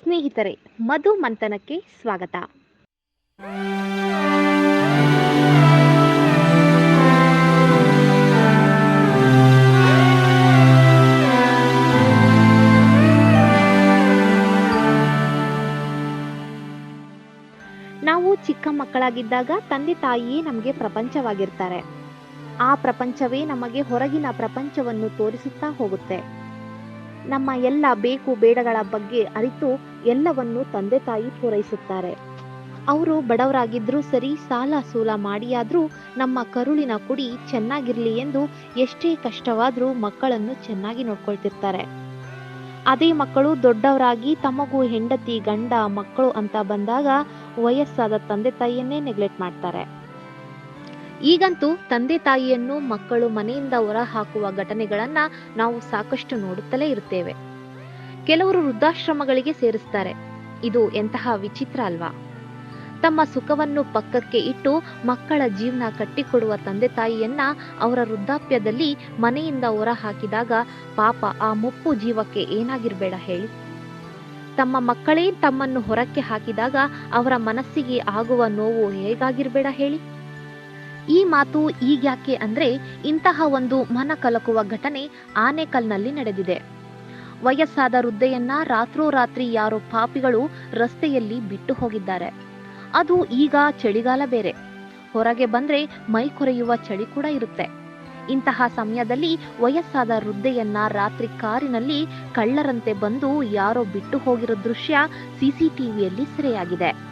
ಸ್ನೇಹಿತರೆ, ಮಧು ಮಂಥನಕ್ಕೆ ಸ್ವಾಗತ. ನಾವು ಚಿಕ್ಕ ಮಕ್ಕಳಾಗಿದ್ದಾಗ ತಂದೆ ತಾಯಿಯೇ ನಮಗೆ ಪ್ರಪಂಚವಾಗಿರ್ತಾರೆ. ಆ ಪ್ರಪಂಚವೇ ನಮಗೆ ಹೊರಗಿನ ಪ್ರಪಂಚವನ್ನು ತೋರಿಸುತ್ತಾ ಹೋಗುತ್ತೆ. ನಮ್ಮ ಎಲ್ಲ ಬೇಕು ಬೇಡಗಳ ಬಗ್ಗೆ ಅರಿತು ಎಲ್ಲವನ್ನು ತಂದೆ ತಾಯಿ ಪೂರೈಸುತ್ತಾರೆ. ಅವರು ಬಡವರಾಗಿದ್ರೂ ಸರಿ, ಸಾಲ ಸೂಲ ಮಾಡಿಯಾದ್ರೂ ನಮ್ಮ ಕರುಳಿನ ಕುಡಿ ಚೆನ್ನಾಗಿರ್ಲಿ ಎಂದು ಎಷ್ಟೇ ಕಷ್ಟವಾದ್ರೂ ಮಕ್ಕಳನ್ನು ಚೆನ್ನಾಗಿ ನೋಡ್ಕೊಳ್ತಿರ್ತಾರೆ. ಅದೇ ಮಕ್ಕಳು ದೊಡ್ಡವರಾಗಿ ತಮಗೂ ಹೆಂಡತಿ ಗಂಡ ಮಕ್ಕಳು ಅಂತ ಬಂದಾಗ ವಯಸ್ಸಾದ ತಂದೆ ತಾಯಿಯನ್ನೇ ನೆಗ್ಲೆಕ್ಟ್ ಮಾಡ್ತಾರೆ. ಈಗಂತೂ ತಂದೆ ತಾಯಿಯನ್ನು ಮಕ್ಕಳು ಮನೆಯಿಂದ ಹೊರ ಹಾಕುವ ಘಟನೆಗಳನ್ನ ನಾವು ಸಾಕಷ್ಟು ನೋಡುತ್ತಲೇ ಇರುತ್ತೇವೆ. ಕೆಲವರು ವೃದ್ಧಾಶ್ರಮಗಳಿಗೆ ಸೇರಿಸ್ತಾರೆ. ಇದು ಎಂತಹ ವಿಚಿತ್ರ ಅಲ್ವಾ? ತಮ್ಮ ಸುಖವನ್ನು ಪಕ್ಕಕ್ಕೆ ಇಟ್ಟು ಮಕ್ಕಳ ಜೀವನ ಕಟ್ಟಿಕೊಡುವ ತಂದೆ ತಾಯಿಯನ್ನ ಅವರ ವೃದ್ಧಾಪ್ಯದಲ್ಲಿ ಮನೆಯಿಂದ ಹೊರ ಹಾಕಿದಾಗ ಪಾಪ ಆ ಮುಪ್ಪು ಜೀವಕ್ಕೆ ಏನಾಗಿರ್ಬೇಡ ಹೇಳಿ. ತಮ್ಮ ಮಕ್ಕಳೇ ತಮ್ಮನ್ನು ಹೊರಕ್ಕೆ ಹಾಕಿದಾಗ ಅವರ ಮನಸ್ಸಿಗೆ ಆಗುವ ನೋವು ಹೇಗಾಗಿರ್ಬೇಡ ಹೇಳಿ. ಈ ಮಾತು ಈಗ್ಯಾಕೆ ಅಂದ್ರೆ, ಇಂತಹ ಒಂದು ಮನ ಕಲಕುವ ಘಟನೆ ಆನೇಕಲ್ನಲ್ಲಿ ನಡೆದಿದೆ. ವಯಸ್ಸಾದ ವೃದ್ಧೆಯನ್ನ ರಾತ್ರೋರಾತ್ರಿ ಯಾರೋ ಪಾಪಿಗಳು ರಸ್ತೆಯಲ್ಲಿ ಬಿಟ್ಟು ಹೋಗಿದ್ದಾರೆ. ಅದು ಈಗ ಚಳಿಗಾಲ ಬೇರೆ. ಹೊರಗೆ ಬಂದ್ರೆ ಮೈ ಕೊರೆಯುವ ಚಳಿ ಕೂಡ ಇರುತ್ತೆ. ಇಂತಹ ಸಮಯದಲ್ಲಿ ವಯಸ್ಸಾದ ವೃದ್ಧೆಯನ್ನ ರಾತ್ರಿ ಕಾರಿನಲ್ಲಿ ಕಳ್ಳರಂತೆ ಬಂದು ಯಾರೋ ಬಿಟ್ಟು ಹೋಗಿರೋ ದೃಶ್ಯ ಸಿಸಿಟಿವಿಯಲ್ಲಿ ಸೆರೆಯಾಗಿದೆ.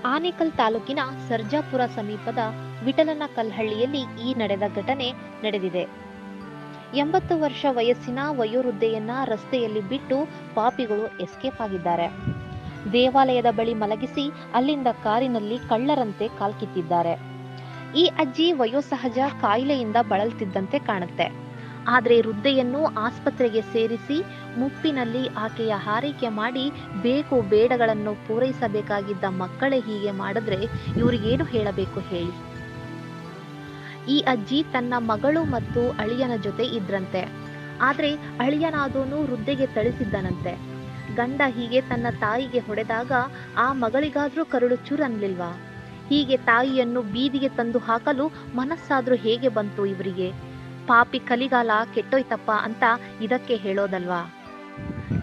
ಆನೇಕಲ್ ತಾಲೂಕಿನ ಸರ್ಜಾಪುರ ಸಮೀಪದ ವಿಠಲನ ಕಲ್ಹಳ್ಳಿಯಲ್ಲಿ ಈ ನಡೆದ ಘಟನೆ ನಡೆದಿದೆ. 80 ವರ್ಷ ವಯಸ್ಸಿನ ವಯೋವೃದ್ಧೆಯನ್ನ ರಸ್ತೆಯಲ್ಲಿ ಬಿಟ್ಟು ಪಾಪಿಗಳು ಎಸ್ಕೇಪ್ ಆಗಿದ್ದಾರೆ. ದೇವಾಲಯದ ಬಳಿ ಮಲಗಿಸಿ ಅಲ್ಲಿಂದ ಕಾರಿನಲ್ಲಿ ಕಳ್ಳರಂತೆ ಕಾಲ್ಕಿತ್ತಿದ್ದಾರೆ. ಈ ಅಜ್ಜಿ ವಯೋಸಹಜ ಕಾಯಿಲೆಯಿಂದ ಬಳಲ್ತಿದ್ದಂತೆ ಕಾಣುತ್ತೆ. ಆದ್ರೆ ವೃದ್ಧೆಯನ್ನು ಆಸ್ಪತ್ರೆಗೆ ಸೇರಿಸಿ ಮುಪ್ಪಿನಲ್ಲಿ ಆಕೆಯ ಹಾರೈಕೆ ಮಾಡಿ ಬೇಕು ಬೇಡಗಳನ್ನು ಪೂರೈಸಬೇಕಾಗಿದ್ದ ಮಕ್ಕಳೇ ಹೀಗೆ ಮಾಡಿದ್ರೆ ಇವರಿಗೇನು ಹೇಳಬೇಕು ಹೇಳಿ. ಈ ಅಜ್ಜಿ ತನ್ನ ಮಗಳು ಮತ್ತು ಅಳಿಯನ ಜೊತೆ ಇದ್ರಂತೆ. ಆದ್ರೆ ಅಳಿಯನಾದೋನು ವೃದ್ಧೆಗೆ ಥಳಿಸಿದ್ದನಂತೆ. ಗಂಡ ಹೀಗೆ ತನ್ನ ತಾಯಿಗೆ ಹೊಡೆದಾಗ ಆ ಮಗಳಿಗಾದ್ರೂ ಕರುಳು ಚೂರು ಅನ್ಲಿಲ್ವಾ? ಹೀಗೆ ತಾಯಿಯನ್ನು ಬೀದಿಗೆ ತಂದು ಹಾಕಲು ಮನಸ್ಸಾದ್ರೂ ಹೇಗೆ ಬಂತು ಇವರಿಗೆ? ಪಾಪಿ ಕಲಿಗಾಲ ಕೆಟ್ಟೋಯ್ತಪ್ಪ ಅಂತ ಇದಕ್ಕೆ ಹೇಳೋದಲ್ವಾ?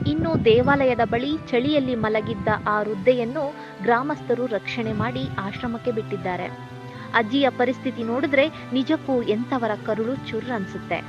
ಇನ್ನು ದೇವಾಲಯದ ಬಳಿ ಚಳಿಯಲ್ಲಿ ಮಲಗಿದ್ದ ಆ ವೃದ್ಧೆಯನ್ನು ಗ್ರಾಮಸ್ಥರು ರಕ್ಷಣೆ ಮಾಡಿ ಆಶ್ರಮಕ್ಕೆ ಬಿಟ್ಟಿದ್ದಾರೆ. ಅಜ್ಜಿಯ ಪರಿಸ್ಥಿತಿ ನೋಡಿದ್ರೆ ನಿಜಕ್ಕೂ ಎಂಥವರ ಕರುಳು ಚುರ್ರ ಅನ್ಸುತ್ತೆ.